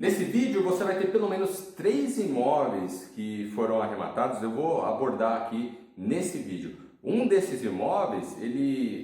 Nesse vídeo você vai ter pelo menos 3 imóveis que foram arrematados. Eu vou abordar aqui nesse vídeo. Um desses imóveis,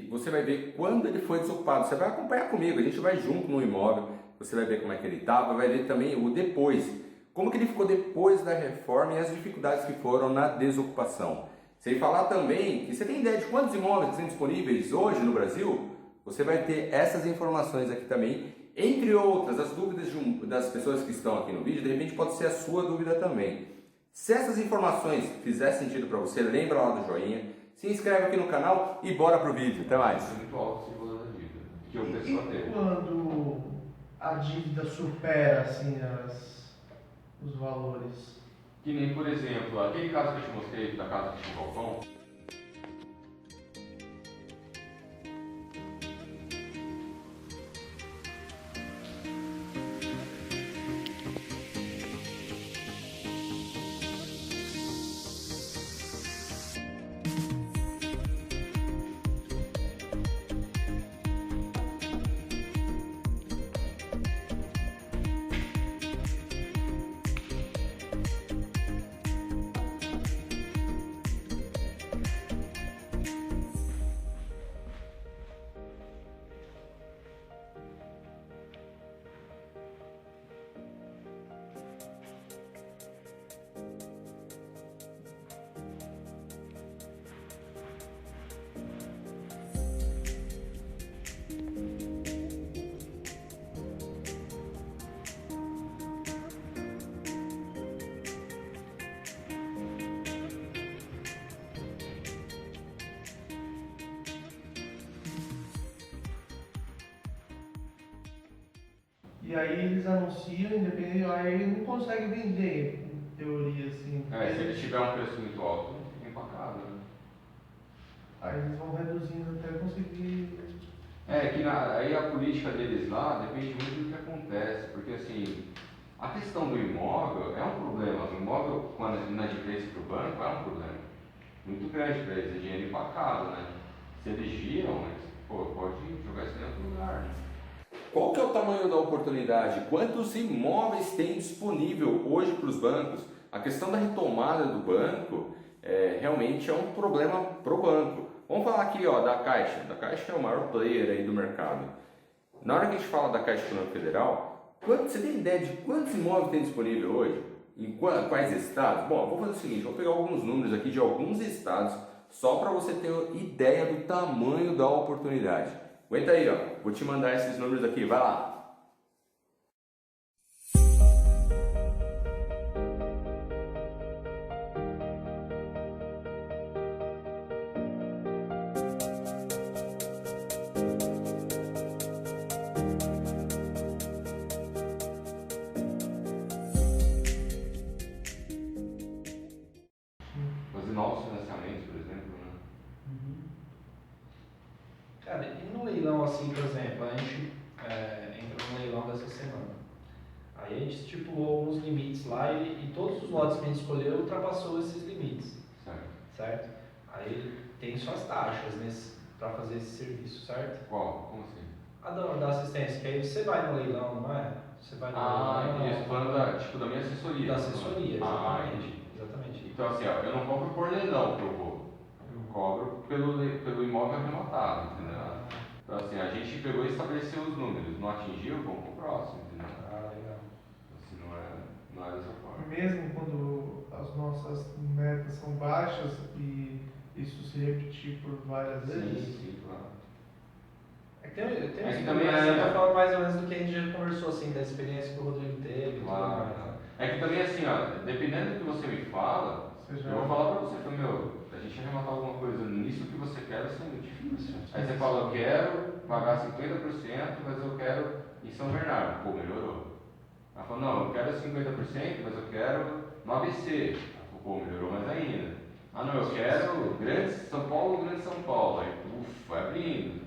você vai ver quando ele foi desocupado. Você vai acompanhar comigo, a gente vai junto no imóvel, você vai ver como é que ele estava, vai ver também o depois. Como que ele ficou depois da reforma e as dificuldades que foram na desocupação. Sem falar também que você tem ideia de quantos imóveis tem disponíveis hoje no Brasil? Você vai ter essas informações aqui também. Entre outras, as dúvidas das pessoas que estão aqui no vídeo, de repente pode ser a sua dúvida também. Se essas informações fizer sentido para você, lembra lá do joinha, se inscreve aqui no canal e bora pro vídeo. Até mais. É muito alto esse valor da dívida, que o E pessoal teve. quando a dívida supera assim, os valores? Que nem, por exemplo, aquele caso que eu te mostrei da casa que tinha um balcão. E aí eles anunciam, independente, aí não consegue vender, em teoria, assim. Se ele tiver um preço muito alto, fica empacado, né? Aí eles vão reduzindo até conseguir. Aí a política deles lá depende muito do que acontece, porque assim, a questão do imóvel é um problema. O imóvel, quando é inadimplência para o banco, é um problema muito grande para eles, é dinheiro empacado, né? Se eles giram, pode jogar isso em outro lugar, né? Qual que é o tamanho da oportunidade? Quantos imóveis tem disponível hoje para os bancos? A questão da retomada do banco realmente é um problema para o banco. Vamos falar aqui da Caixa. Da Caixa é o maior player aí do mercado. Na hora que a gente fala da Caixa Econômica Federal, você tem ideia de quantos imóveis tem disponível hoje? Em quais estados? Bom, eu vou fazer o seguinte, vou pegar alguns números aqui de alguns estados, só para você ter ideia do tamanho da oportunidade. Aguenta aí, vou te mandar esses números aqui, vai lá. Fazer novos financiamentos, por exemplo, né? Cara, e no leilão assim, por exemplo, a gente entrou no leilão dessa semana. Aí a gente estipulou alguns limites lá e todos os lotes que a gente escolheu ultrapassou esses limites, certo? Aí tem suas taxas para fazer esse serviço, certo? Qual? Como assim? A da assistência, que aí você vai no leilão, não é? Você vai no leilão. Isso, falando da minha assessoria. Da assessoria, exatamente. Entendi. Exatamente. Então assim, eu não cobro por leilão que eu vou. Eu cobro pelo imóvel arrematado, entendeu? Então assim, a gente pegou e estabeleceu os números. Não atingiu, vamos pro próximo, entendeu? Legal. Assim, não é dessa forma. Mesmo quando as nossas metas são baixas e isso se repetir por várias vezes. Sim, claro. Tem também eu falo mais ou menos do que a gente já conversou, assim, da experiência que o Rodrigo teve. Claro. É que também assim, dependendo do que você me fala, eu vou falar pra você, a gente arrematar alguma coisa nisso que você quer, isso é muito difícil. Aí você fala, eu quero pagar 50%, mas eu quero em São Bernardo. Pô, melhorou. Ela falou, não, eu quero 50%, mas eu quero no ABC. Ela falou, pô, melhorou mais ainda. Ah não, eu quero Grande São Paulo, Grande São Paulo. Aí, vai abrindo.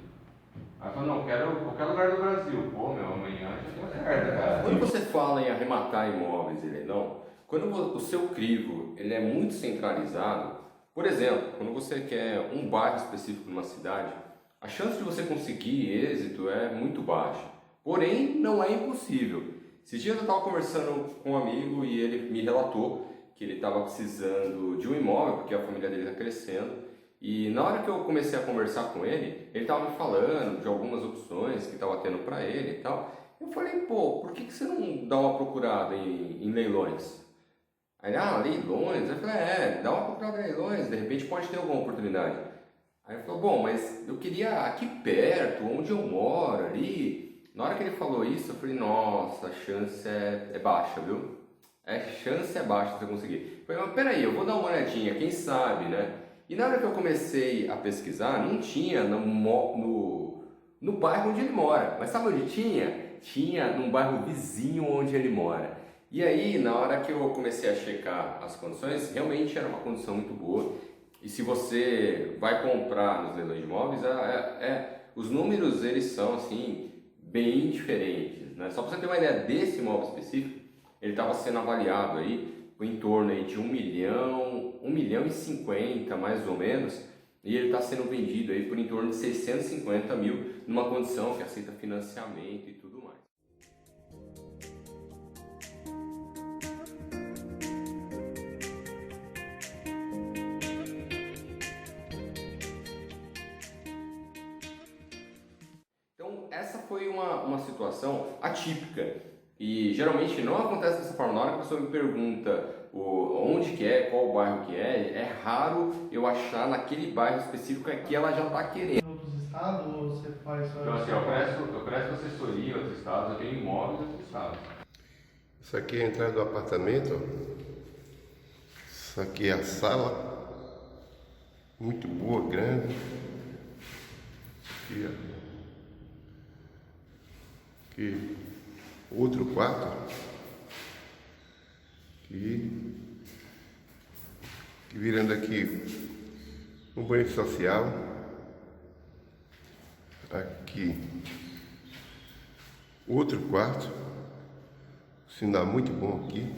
Aí falou, não, eu quero qualquer lugar do Brasil. Pô, amanhã já tem oferta, cara. Quando você fala em arrematar imóveis em leilão, quando o seu crivo ele é muito centralizado, por exemplo, quando você quer um bairro específico numa cidade, a chance de você conseguir êxito é muito baixa. Porém, não é impossível. Esses dias eu estava conversando com um amigo e ele me relatou que ele estava precisando de um imóvel porque a família dele está crescendo. E na hora que eu comecei a conversar com ele estava me falando de algumas opções que estava tendo para ele e tal. Eu falei, pô, por que você não dá uma procurada em leilões? Aí, leilões? Eu falei, dá uma procurada em leilões, de repente pode ter alguma oportunidade. Aí ele falou, bom, mas eu queria aqui perto, onde eu moro, ali. Na hora que ele falou isso, eu falei, nossa, a chance é baixa, viu? A chance é baixa de você conseguir. Eu falei, mas peraí, eu vou dar uma olhadinha, quem sabe, né? E na hora que eu comecei a pesquisar, não tinha no bairro onde ele mora. Mas sabe onde tinha? Tinha num bairro vizinho onde ele mora. E aí, na hora que eu comecei a checar as condições, realmente era uma condição muito boa. E se você vai comprar nos leilões de imóveis, os números eles são assim bem diferentes, né? Só para você ter uma ideia desse imóvel específico, ele estava sendo avaliado aí em torno aí de 1 milhão e 50 mais ou menos, e ele está sendo vendido aí por em torno de 650 mil numa condição que aceita financiamento e tudo mais. Essa foi uma situação atípica e geralmente não acontece dessa forma. Na hora que a pessoa me pergunta onde que é, qual bairro que é raro eu achar naquele bairro específico que ela já está querendo. Em outros estados ou você faz só Então assim, eu presto assessoria em outros estados, eu tenho imóveis em outros estados. Isso aqui é a entrada do apartamento. Isso aqui é a sala. Muito boa, grande. Aqui, ó. Aqui, outro quarto. Aqui virando aqui um banheiro social. Aqui outro quarto. Sinal muito bom aqui.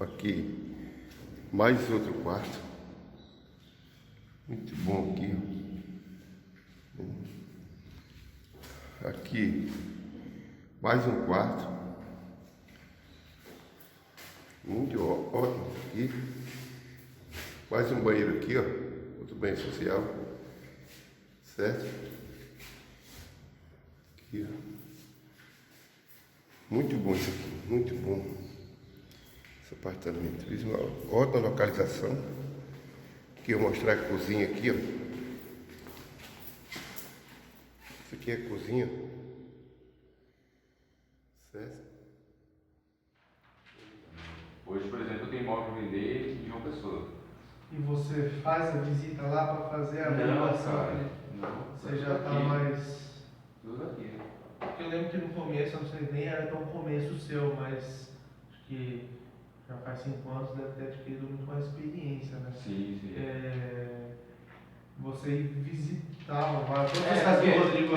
Aqui mais outro quarto. Muito bom aqui. Aqui mais um quarto. Muito ótimo aqui. Mais um banheiro aqui, ó. Outro banheiro social. Certo? Aqui, ó. Muito bom isso aqui. Muito bom. Esse apartamento. Fiz uma ótima localização. Aqui eu vou mostrar a cozinha aqui, ó. Isso aqui é a cozinha. Certo? Hoje, por exemplo, eu tenho imóvel para vender de uma pessoa. E você faz a visita lá para fazer a averiguação? Não. Você já está mais... Tudo aqui. Porque eu lembro que no começo, eu não sei nem era tão começo seu, mas acho que já faz 5 anos, deve ter adquirido muito mais experiência, né? Sim. Você ir visitar todas É as casas do Rodrigo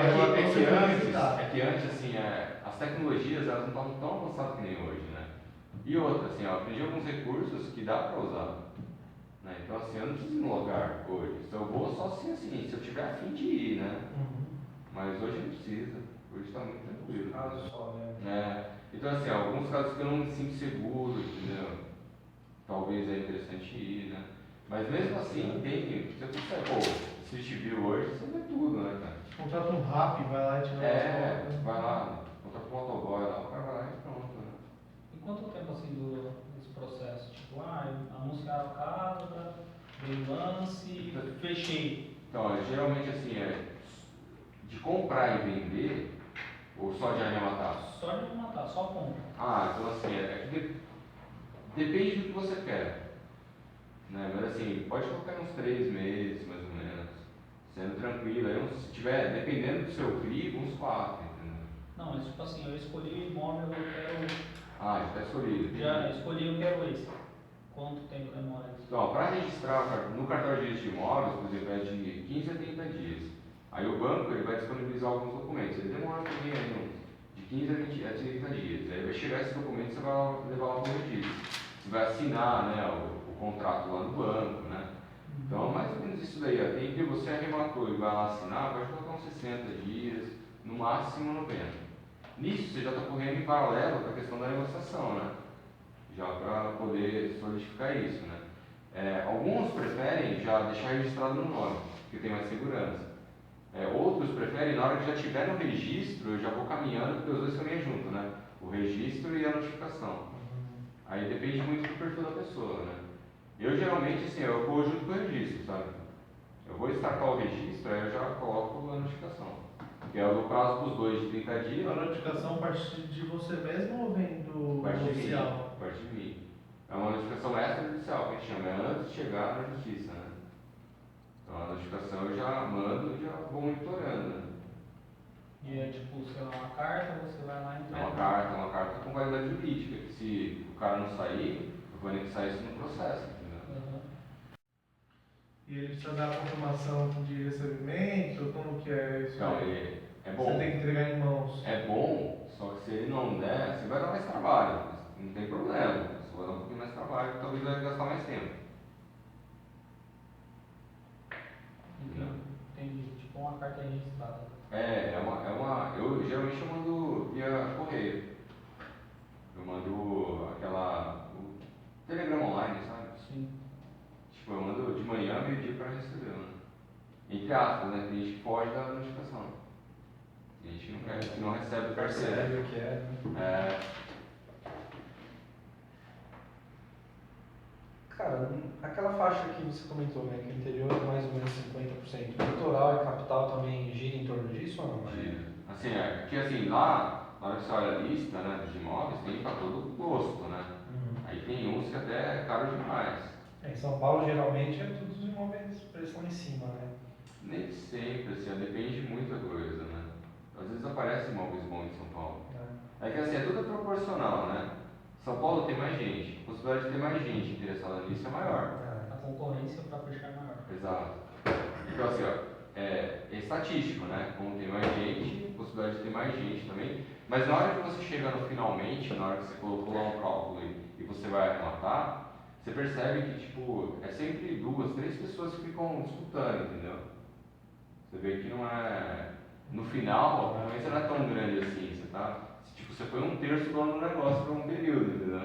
que antes, assim, as tecnologias elas não estavam tão avançadas que nem hoje, né? E outra, assim, eu aprendi alguns recursos que dá para usar. Né? Então, assim, eu não preciso ir no lugar hoje. Então, eu vou só assim, se eu tiver a fim de ir, né? Mas hoje não precisa. Hoje está muito tranquilo. Caso só, né? Então, assim, alguns casos que eu não me sinto seguro, entendeu? Talvez é interessante ir, né? Mas mesmo assim, se eu quiser, se te viu hoje, você vê tudo, né, cara? Contrata um rap, vai lá e tira vai lá, contrata um motoboy lá, o cara vai lá e pronto, né? E quanto tempo assim dura esse processo? Tipo, anunciar a casa, dei lance, fechei. Então, geralmente assim, de comprar e vender, ou só de arrematar? Só de matar, só compra. Então assim, depende do que você quer. Né? Mas assim, pode colocar uns 3 meses, mais ou menos, sendo tranquilo. Aí, se tiver, dependendo do seu crivo, uns 4, entendeu? Não, mas tipo assim, eu escolhi o imóvel, eu quero... Já está escolhido. Já escolhi, eu quero esse. Quanto tempo demora isso? Então, para registrar no cartório de registro de imóveis, por exemplo, é de 15 a 30 dias. Aí o banco ele vai disponibilizar alguns documentos. Ele demora também aí de 15 a 30 dias. Aí vai chegar esse documento e você vai levar lá para o registro. Você vai assinar, né, o contrato lá no banco, né? Então, mais ou menos isso daí. Tem que você arrematou e vai lá assinar, vai colocar uns 60 dias, no máximo 90. Nisso você já está correndo em paralelo com a questão da negociação, né? Já para poder solidificar isso, né? Alguns preferem já deixar registrado no nome, porque tem mais segurança. Outros preferem, na hora que já estiver no registro, eu já vou caminhando, porque os dois caminham junto, né? O registro e a notificação. Aí depende muito do perfil da pessoa, né? Eu geralmente, assim, eu vou junto com o registro, sabe? Eu vou startar o registro, aí eu já coloco a notificação. Que é o prazo dos dois de 30 dias. A notificação a partir de você mesmo ou vem do oficial? A partir de mim. É uma notificação extrajudicial que a gente chama, é antes de chegar na justiça, né? Então a notificação eu já mando e já vou monitorando, né? E é tipo, sei lá, uma carta, você vai lá e É entrega. uma carta com validade jurídica, que se o cara não sair, eu vou anexar isso no processo, entendeu? Uhum. E ele precisa dar a confirmação de recebimento? Como que é isso? Então, ele é Você bom. tem que entregar em mãos. É bom, só que se ele não der, você vai dar mais trabalho. Não tem problema. Só vai dar um pouquinho mais trabalho, talvez vai gastar mais tempo. Entendi. Tipo uma carta registrada. Eu geralmente eu mando via correio. Eu mando o Telegram online, sabe? Sim. Tipo, eu mando de manhã, meio-dia para receber, né? Entre aspas, né? Tem gente que foge da notificação. Tem gente que não recebe o parceiro. Percebe o que é, né? Cara, aquela faixa que você comentou, né, que o interior é mais ou menos 50%, o litoral e capital também gira em torno disso ou não? Assim, porque assim, lá, na hora que você olha a lista, né, dos imóveis, tem para todo gosto, né? Aí tem uns que até é caro demais. Em São Paulo, geralmente, é todos os imóveis preço lá em cima, né? Nem sempre, assim, depende de muita coisa, né? Às vezes aparecem imóveis bons em São Paulo. É que assim, é tudo proporcional, né? São Paulo tem mais gente, a possibilidade de ter mais gente interessada nisso é maior. A concorrência para fechar é maior. Exato. Então assim, ó, é estatístico, né? Como tem mais gente, possibilidade de ter mais gente também. Mas na hora que você chega no finalmente, na hora que você colocou lá um cálculo e você vai arrematar, você percebe que, tipo, é sempre 2, 3 pessoas que ficam disputando, entendeu? Você vê que não é... No final, a concorrência não é tão grande assim, você tá... Tipo, você foi 1/3 do negócio por um período, entendeu?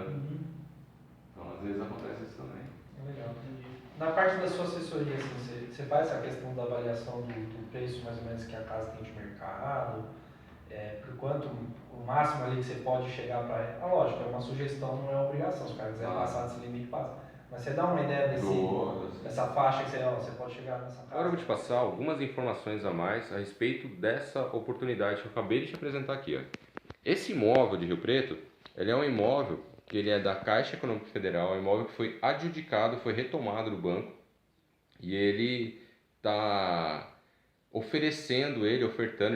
Então, às vezes acontece isso também. É legal, entendi. Na parte da sua assessoria, assim, você faz essa questão da avaliação do preço mais ou menos que a casa tem de mercado, por quanto o máximo ali que você pode chegar para... Ah, lógico, é uma sugestão, não é uma obrigação, se o cara quiser passar desse limite, passa. Mas você dá uma ideia dessa faixa que você pode chegar nessa casa? Agora eu vou te passar algumas informações a mais a respeito dessa oportunidade que eu acabei de te apresentar aqui. Ó. Esse imóvel de Rio Preto, ele é um imóvel que ele é da Caixa Econômica Federal, é um imóvel que foi adjudicado, foi retomado do banco e ele está ofertando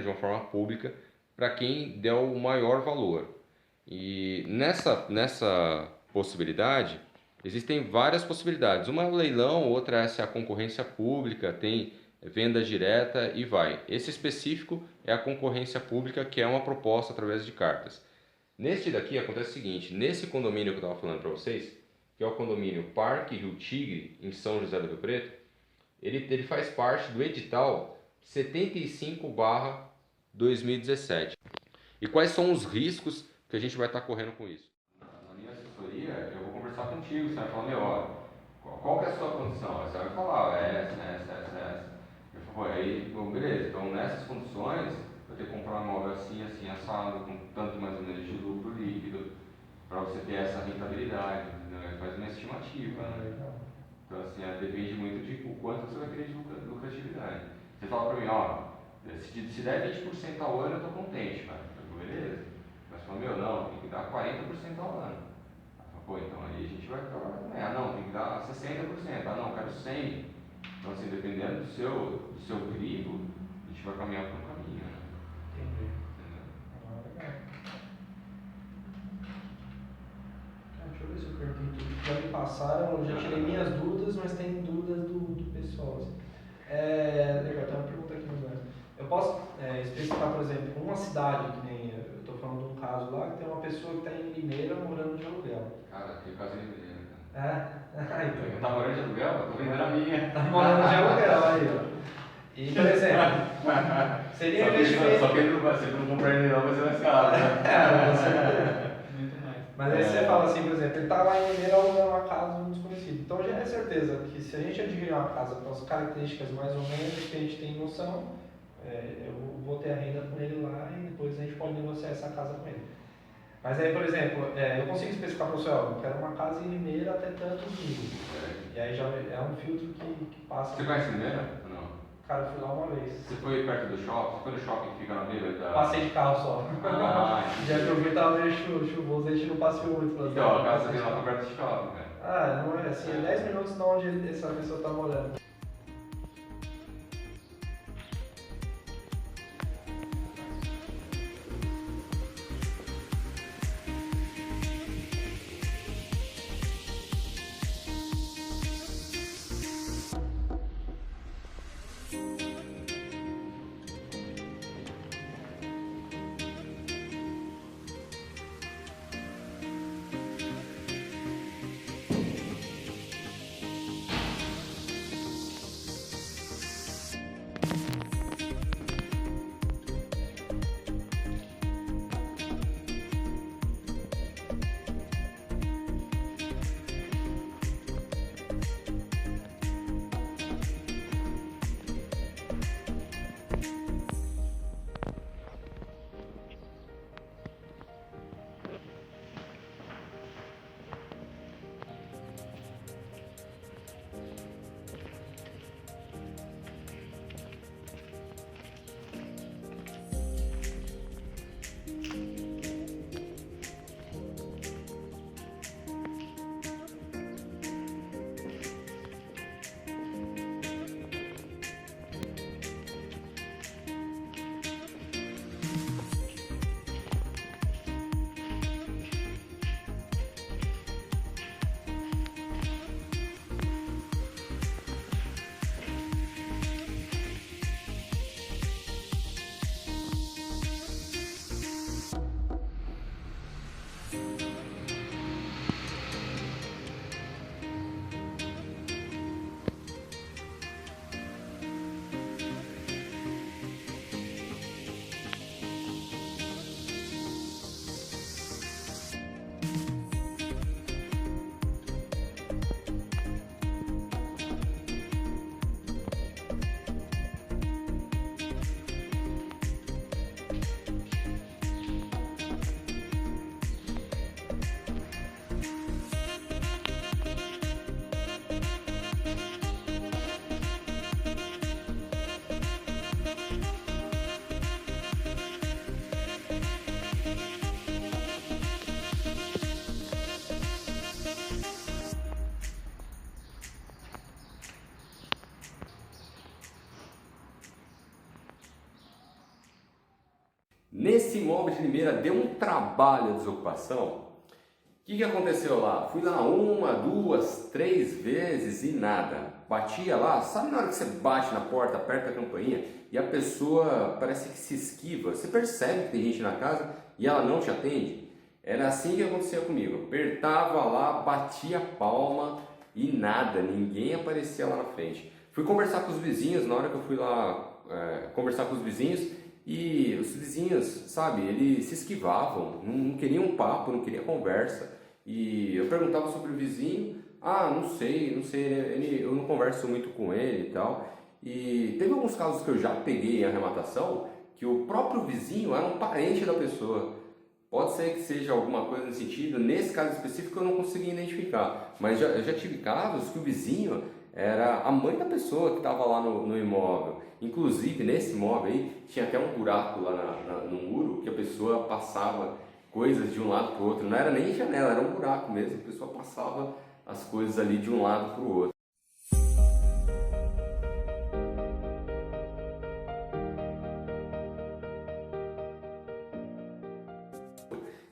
de uma forma pública para quem der o maior valor. E nessa possibilidade, existem várias possibilidades. Uma é o leilão, outra é a concorrência pública, tem venda direta e vai. Esse específico é a concorrência pública, que é uma proposta através de cartas. Neste daqui acontece o seguinte, nesse condomínio que eu estava falando para vocês, que é o condomínio Parque Rio Tigre, em São José do Rio Preto, ele faz parte do edital 75/2017. E quais são os riscos que a gente vai estar correndo com isso? Na minha assessoria, eu vou conversar contigo, você vai falar, meu, ó, qual que é a sua condição? Aí você vai falar, essa. Eu falo, aí, bom, beleza, então nessas condições, eu tenho que comprar um imóvel assim, assim, assado, com tanto mais ou menos de lucro líquido, para você ter essa rentabilidade, entendeu? Faz uma estimativa, né? Então, assim, depende muito de o quanto você vai querer de lucratividade. Você fala para mim, ó, se der 20% ao ano, eu tô contente, cara. Eu digo, beleza. Mas fala, meu, não, tem que dar 40% ao ano. Pô, então aí a gente vai trabalhar também. Ah, não, tem que dar 60%. Ah, não, eu quero 100%. Então, assim, dependendo do seu crivo, a gente vai caminhar por um caminho, né? Entendi. Entendeu? Deixa eu ver se eu perguntei tudo. Já me passaram, eu já tirei minhas dúvidas, mas tem dúvidas do pessoal. Assim. Legal, tem uma pergunta aqui no Zé. Eu posso especificar, por exemplo, uma cidade que nem. Eu estou falando de um caso lá que tem uma pessoa que está em Limeira morando de aluguel. Cara, tem casa em Limeira, cara. Então. Tá morando de aluguel? Eu tô vendendo a minha. Tá morando de aluguel aí, ó. E, por exemplo, Seria Só um que, investimento. só que ele não vai, se ele não comprar ele não, vai ser mais caro, né? Muito mais. Mas aí você fala assim, por exemplo, ele tá lá em Mineiro alugando uma casa um desconhecido. Então já é certeza que se a gente adquirir uma casa com as características mais ou menos que a gente tem noção, eu vou ter a renda com ele lá e depois a gente pode negociar essa casa com ele. Mas aí, por exemplo, eu consigo especificar para o senhor, eu quero uma casa em Limeira até tantos mil. E aí já é um filtro que passa. Você conhece Mineira ou não? Cara, eu fui lá uma vez. Você foi perto do shopping? Você foi no shopping que fica na beira da... Passei de carro só. Ah, Já que eu vi tava meio chuvoso, a gente não passeou muito. Mas então, a casa dele lá tá perto do shopping, cara. Ah, não é assim, é 10 minutos de onde essa pessoa tá morando. Nesse imóvel de Limeira deu um trabalho a desocupação. O que aconteceu lá? Fui lá 1, 2, 3 vezes e nada. Batia lá, sabe na hora que você bate na porta, aperta a campainha e a pessoa parece que se esquiva. Você percebe que tem gente na casa e ela não te atende? Era assim que acontecia comigo. Apertava lá, batia a palma e nada, ninguém aparecia lá na frente. Fui conversar com os vizinhos, na hora que eu fui lá conversar com os vizinhos, e os vizinhos, sabe, eles se esquivavam, não queriam um papo, não queriam conversa. E eu perguntava sobre o vizinho, não sei, eu não converso muito com ele e tal. E teve alguns casos que eu já peguei em arrematação, que o próprio vizinho era um parente da pessoa. Pode ser que seja alguma coisa nesse sentido, nesse caso específico eu não consegui identificar. Mas eu já tive casos que o vizinho era a mãe da pessoa que estava lá no imóvel. Inclusive, nesse imóvel aí, tinha até um buraco lá no muro, que a pessoa passava coisas de um lado para o outro. Não era nem janela, era um buraco mesmo. A pessoa passava as coisas ali de um lado para o outro.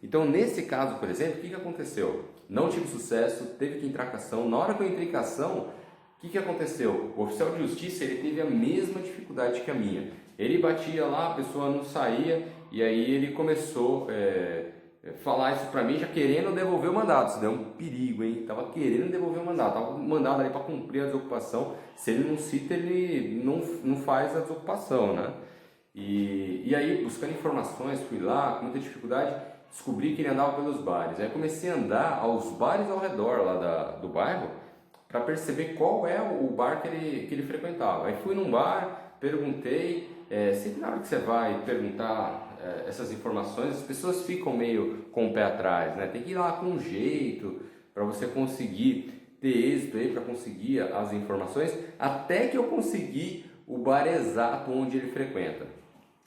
Então, nesse caso, por exemplo, o que aconteceu? Não tive sucesso, teve que entrar com ação. Na hora que eu entrei com ação, o que aconteceu? O oficial de justiça ele teve a mesma dificuldade que a minha. Ele batia lá, a pessoa não saía, e aí ele começou falar isso pra mim, já querendo devolver o mandado. Isso deu um perigo, hein? Tava querendo devolver o mandado, tava mandado ali para cumprir a desocupação. Se ele não cita, ele não faz a desocupação, né? E aí, buscando informações, fui lá, com muita dificuldade, descobri que ele andava pelos bares. Aí comecei a andar aos bares ao redor lá do bairro para perceber qual é o bar que ele frequentava. Aí fui num bar, perguntei, sempre na hora que você vai perguntar essas informações, as pessoas ficam meio com o pé atrás, né? Tem que ir lá com um jeito para você conseguir ter êxito aí, para conseguir as informações, até que eu consegui o bar exato onde ele frequenta.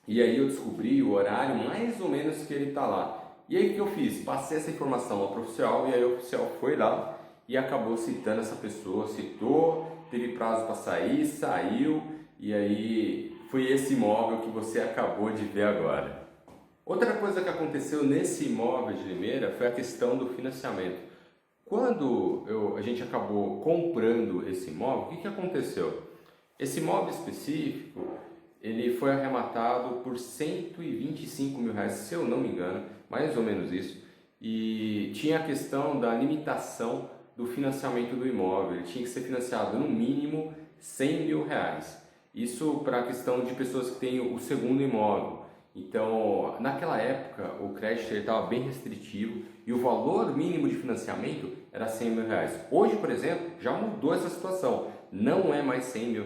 E aí eu descobri o horário mais ou menos que ele está lá. E aí o que eu fiz? Passei essa informação ao oficial, e aí o oficial foi lá e acabou citando essa pessoa, citou, teve prazo para sair, saiu, e aí foi esse imóvel que você acabou de ver agora. Outra coisa que aconteceu nesse imóvel de Limeira foi a questão do financiamento. Quando a gente acabou comprando esse imóvel, o que aconteceu? Esse imóvel específico, ele foi arrematado por R$125 mil, se eu não me engano, mais ou menos isso. E tinha a questão da limitação do financiamento do imóvel, ele tinha que ser financiado no mínimo R$100 mil. Isso para a questão de pessoas que têm o segundo imóvel. Então, naquela época, o crédito estava bem restritivo e o valor mínimo de financiamento era R$100 mil. Hoje, por exemplo, já mudou essa situação. Não é mais R$100 mil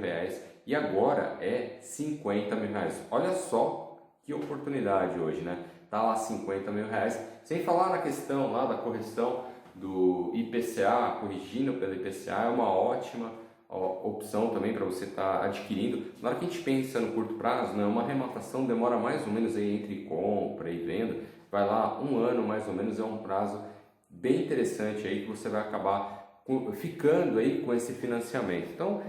e agora é R$50 mil. Olha só que oportunidade hoje, né? Tá lá R$50 mil. Sem falar na questão lá da correção do IPCA, corrigindo pelo IPCA, é uma ótima opção também para você estar adquirindo. Na hora que a gente pensa no curto prazo, né, uma arrematação demora mais ou menos aí entre compra e venda, vai lá 1 ano mais ou menos, é um prazo bem interessante aí que você vai acabar ficando aí com esse financiamento. Então,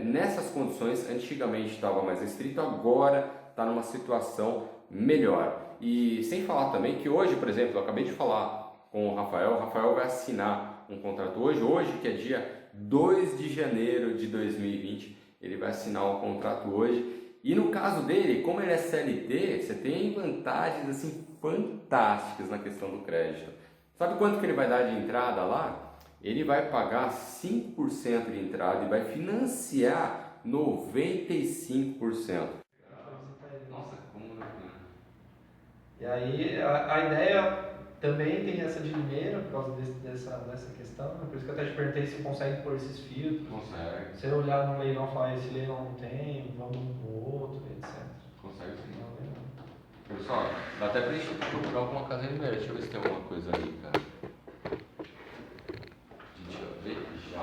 nessas condições, antigamente estava mais restrito, agora está numa situação melhor. E sem falar também que hoje, por exemplo, eu acabei de falar com o Rafael vai assinar um contrato hoje que é dia 2 de janeiro de 2020, ele vai assinar um contrato hoje. E no caso dele, como ele é CLT, você tem vantagens assim fantásticas na questão do crédito. Sabe quanto que ele vai dar de entrada lá? Ele vai pagar 5% de entrada e vai financiar 95%. Nossa, como não? E aí a ideia também tem essa de Limeira, por causa dessa questão, né? Por isso que eu até te perguntei se consegue pôr esses filtros. Consegue. Se eu olhar no leilão e falar, esse leilão não tem, vamos no outro, etc. Consegue sim. Não, legal. Pessoal, dá até pra gente procurar alguma casa Limeira. Deixa eu ver se tem alguma coisa ali, cara. Deixa eu ver já.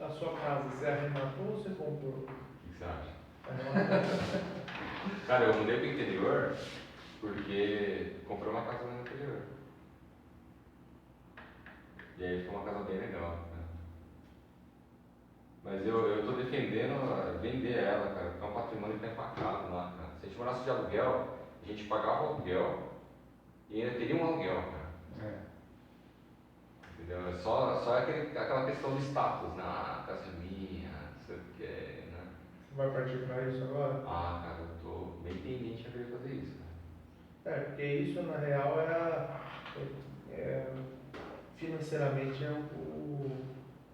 A sua casa, você arrematou ou você comprou? O que você acha? Arrematou. Cara, eu mudei pro interior porque comprei uma casa no interior. E aí ficou uma casa bem legal, né? Mas eu tô defendendo vender ela, cara, porque é um patrimônio que tá empacado lá, cara. Se a gente morasse de aluguel, a gente pagava o aluguel e ainda teria um aluguel, cara. Entendeu? É só aquela questão do status, né? Ah, a casa é minha, não sei o que, né? Você vai partir para isso agora? Ah, cara, eu tô bem pendente a querer fazer isso, cara. Porque isso na real financeiramente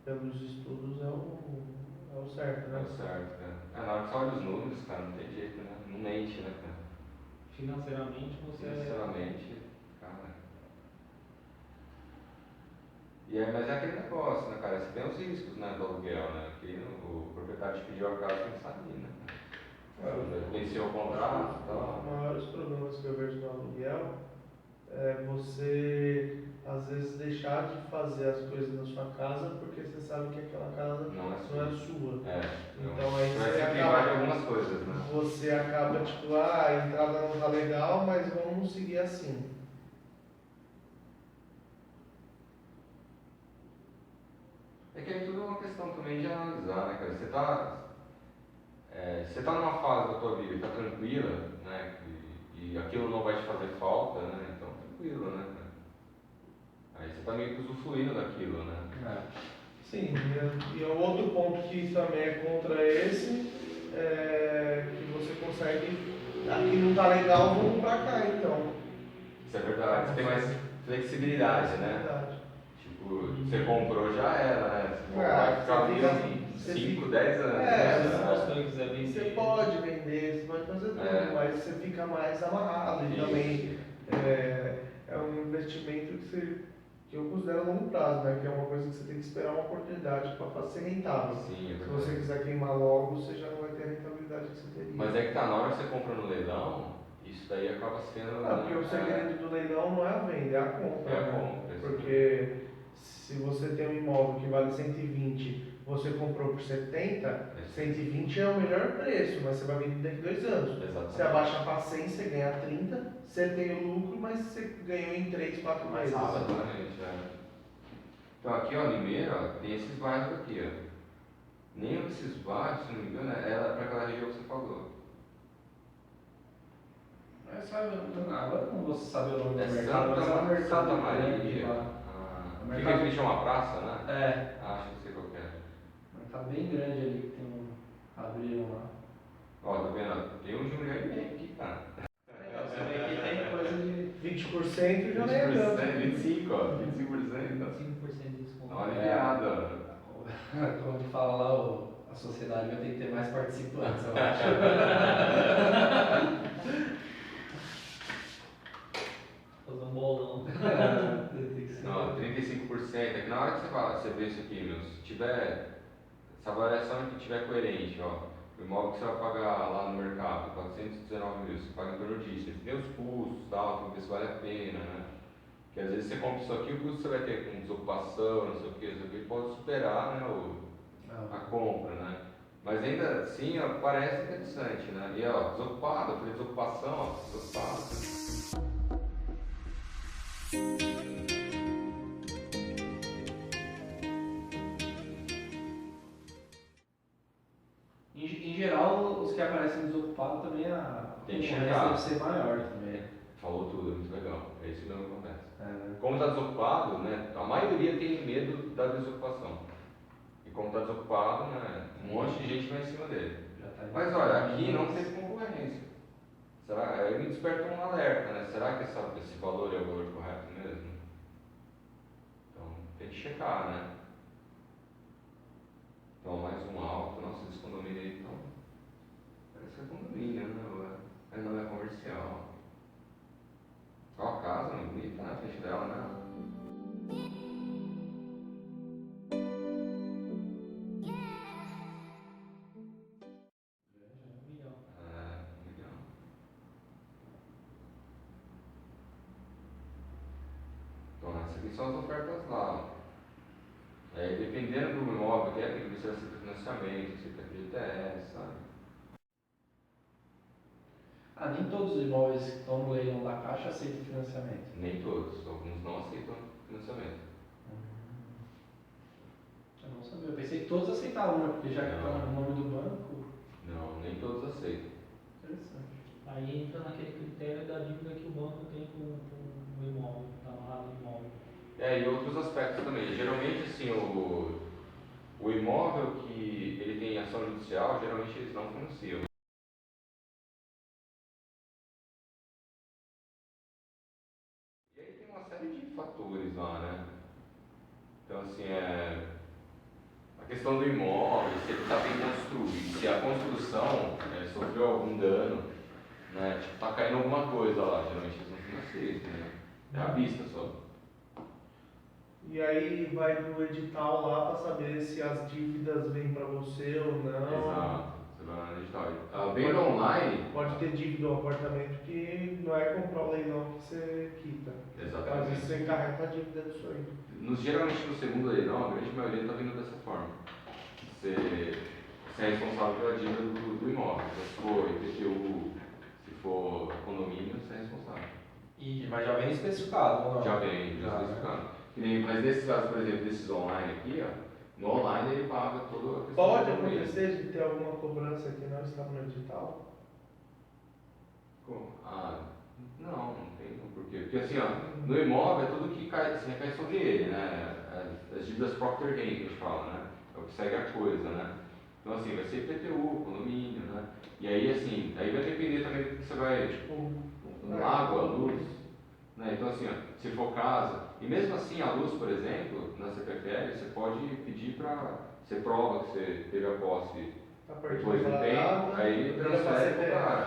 pelos estudos é o certo, né? É o certo, né? Na hora que você olha os números, cara, não tem jeito, né? Não mente, né, cara? Financeiramente você... Sinceramente, cara. Mas é aquele negócio, né, cara? Você tem os riscos, né, do aluguel, né? Que o proprietário te pediu a casa, tem que saber, né? Venceu o contrato e tal. Os maiores problemas que eu vejo no aluguel é você, às vezes, deixar de fazer as coisas na sua casa porque você sabe que aquela casa Não é não é sua. Então aí vai você se privar de algumas coisas, né? Você acaba tipo, a entrada não tá legal, mas vamos seguir assim. É que é tudo uma questão também de analisar, né, cara? Você tá numa fase da tua vida que tá tranquila, né? E aquilo não vai te fazer falta, né? Então tranquilo, né, cara? Aí você tá meio que usufruindo daquilo, né? Sim, e o outro ponto que também é contra esse é que você consegue, aqui não tá legal, vamos pra cá então. Isso é verdade, você tem mais flexibilidade, né? Tipo, você comprou já era, né? vai ficar ali você 5, fica- 10 anos. É, Se né? o pastor quiser vender. Você pode vender, você pode fazer tudo, É. mas você fica mais amarrado e Isso. também é um investimento que eu considero a longo prazo, né? Que é uma coisa que você tem que esperar uma oportunidade para ser rentável. Sim, é Se verdade. você quiser queimar logo, você já não vai ter a rentabilidade que você teria. Mas é que tá, na hora que você compra no leilão, isso daí acaba sendo. Porque o segredo do leilão não é a venda, é a compra. É a né? compra, sim. Porque se você tem um imóvel que vale 120, você comprou por 70, 120 é o melhor preço, mas você vai vender daqui 2 anos. Exatamente. Você abaixa para 100, você ganha 30, você tem o lucro, mas você ganhou em 3, 4 meses. Exatamente, é. Então aqui, ó, Limeira, ó, tem esses bairros aqui, ó. Nenhum desses bairros, se não me engano, era para aquela região que você falou. Mas sabe, agora eu não vou saber o nome do É mercado, mas é um mercado Santa grande Maria. lá. Ah, fica em frente a uma praça, né? É, Acho que sei qual que é. mas tá bem grande ali que tem abriram lá. Ó, tá vendo? Tem um de 1,5 milhão aqui, cara. Você vê que tem coisa de 20% já não é tanto. 25, ó, 25%. 5% de desconto. Dá uma aliviada. como fala lá, a sociedade vai ter que ter mais participantes, eu acho. Fazer um bolão. Tem que ser. Não, 35%. É que na hora que você vê isso aqui, meu, se tiver. Se a variação que tiver coerente, ó. O imóvel que você vai pagar lá no mercado, 419 mil, você paga em torno disso. Você tem os custos e tal, tem que ver se vale a pena, né? Porque às vezes você compra isso aqui, o custo que você vai ter com desocupação, não sei o que, pode superar, né, a compra, né? Mas ainda assim, ó, parece interessante, né? E ó, desocupado, eu falei desocupação, ó, desocupado. Em geral, os que aparecem desocupados também a Tem que concorrência checar. deve ser maior também. Falou tudo, é muito legal. É isso mesmo que acontece. É. Como está desocupado, né? A maioria tem medo da desocupação. E como está desocupado, né? Um monte de gente vai em cima dele. Já tá Mas olha, aqui não teve concorrência. Será? Aí me desperta um alerta, né? Será que esse valor é o valor correto mesmo? Então tem que checar, né? Então mais um alto, nossa, esse condomínio aí, então. Parece que é condomínio, né? Mas não é comercial. Ó a casa, não bonita na frente dela, né? Milhão. É, legal. Então, essas aqui são as ofertas lá. Ó. Aí, dependendo do imóvel que é, tem que ver se aceita financiamento, se aceita FGTS, sabe? Ah, nem todos os imóveis que estão no leilão da Caixa aceitam financiamento. Nem todos, alguns não aceitam financiamento. Eu não sabia, eu pensei que todos aceitavam, né? Porque já que está no nome do banco. Não, nem todos aceitam. Interessante. Aí entra naquele critério da dívida que o banco tem com o imóvel, está amarrado no imóvel. É, e outros aspectos também. Geralmente, assim, o imóvel que ele tem ação judicial, geralmente eles não financiam. E aí tem uma série de fatores lá, né? Então, assim, a questão do imóvel, se ele está bem construído, se a construção sofreu algum dano, né? Tipo, tá caindo alguma coisa lá, geralmente eles não financiam, né? É à vista só. E aí vai no edital lá para saber se as dívidas vêm para você ou não. Exato. Você vai lá no edital. Vendo online. Pode ter dívida ao apartamento que não é comprar o leilão que você quita. Exatamente. Às vezes você encarrega a dívida disso aí. Geralmente no segundo leilão, a grande maioria está vindo dessa forma. Você é responsável pela dívida do imóvel. Então, se for IPTU, se for condomínio, você é responsável. Mas já vem especificado, ou não? Já vem, já especificado. Mas nesses casos, por exemplo, desses online aqui, ó, no online ele paga toda a questão. Pode do condomínio. acontecer de ter alguma cobrança que não está no edital? Não tem porquê. Porque assim, ó, no imóvel é tudo que recai sobre ele, né? As dívidas Procter Gay que a gente fala, né? É o que segue a coisa, né? Então assim, vai ser IPTU, condomínio, né? E aí assim, aí vai depender também do que você vai, tipo, água, luz, né? Então assim, ó, se for casa, E mesmo assim, a luz, por exemplo, na CPFL, você pode pedir para. Você prova que você teve a posse A partir depois de um daquela tempo, data, aí vira pra transfere pro CPF. cara.